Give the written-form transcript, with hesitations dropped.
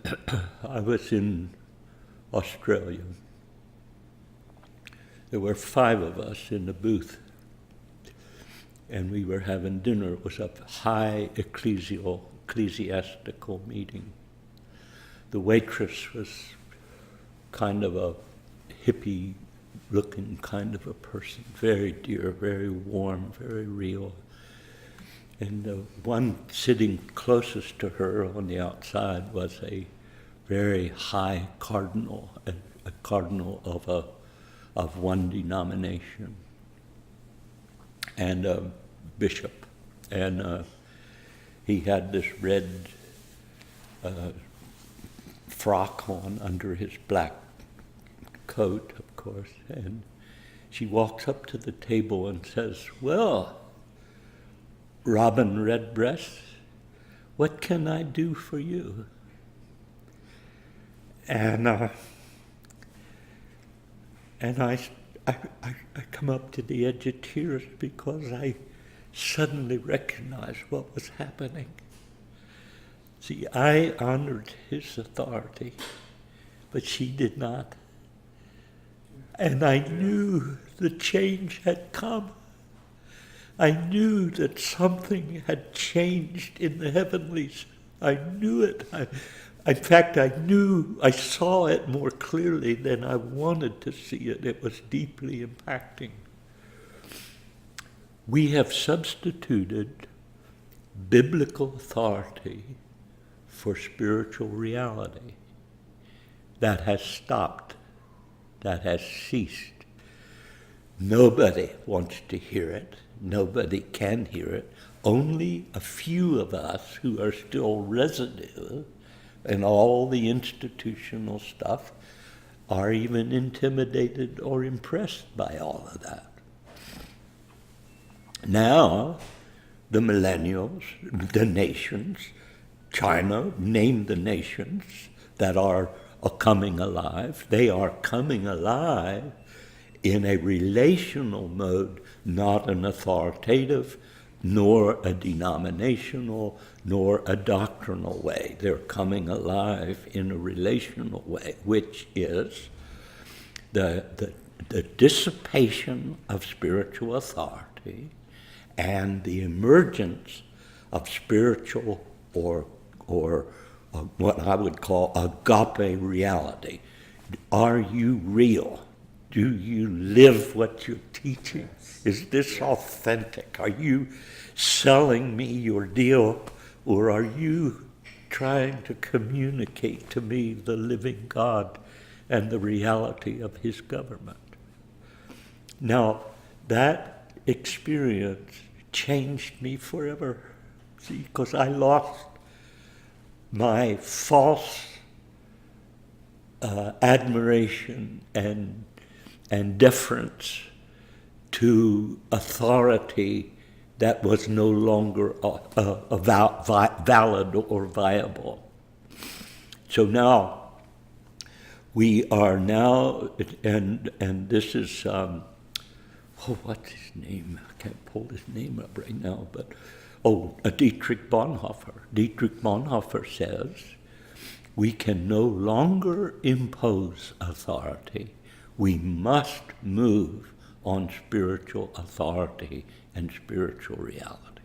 I was in Australia. There were 5 of us in the booth, and we were having dinner. It was a high ecclesiastical meeting. The waitress was kind of a hippie-looking kind of a person, very dear, very warm, very real. And the one sitting closest to her on the outside was a very high cardinal, a cardinal of one denomination, and a bishop. And he had this red frock on under his black coat, of course. And she walks up to the table and says, "Well, Robin Redbreast, what can I do for you?" And I come up to the edge of tears because I suddenly recognized what was happening. See, I honored his authority, but she did not. And I knew the change had come. I knew that something had changed in the heavenlies. I knew it. In fact, I saw it more clearly than I wanted to see it. It was deeply impacting. We have substituted biblical authority for spiritual reality. That has stopped. That has ceased. Nobody wants to hear it. Nobody can hear it. Only a few of us who are still residue and all the institutional stuff are even intimidated or impressed by all of that. Now, the millennials, the nations, China, name the nations that are coming alive. They are coming alive in a relational mode, not an authoritative, nor a denominational, nor a doctrinal way. They're coming alive in a relational way, which is the dissipation of spiritual authority and the emergence of spiritual or what I would call agape reality. Are you real? Do you live what you're teaching? Is this authentic? Are you selling me your deal, or are you trying to communicate to me the living God and the reality of his government? Now, that experience changed me forever. See, because I lost my false admiration and deference to authority that was no longer valid or viable. So now, we are now, and this is, what's his name? I can't pull his name up right now, but, Dietrich Bonhoeffer. Dietrich Bonhoeffer says, we can no longer impose authority. We must move on spiritual authority and spiritual reality.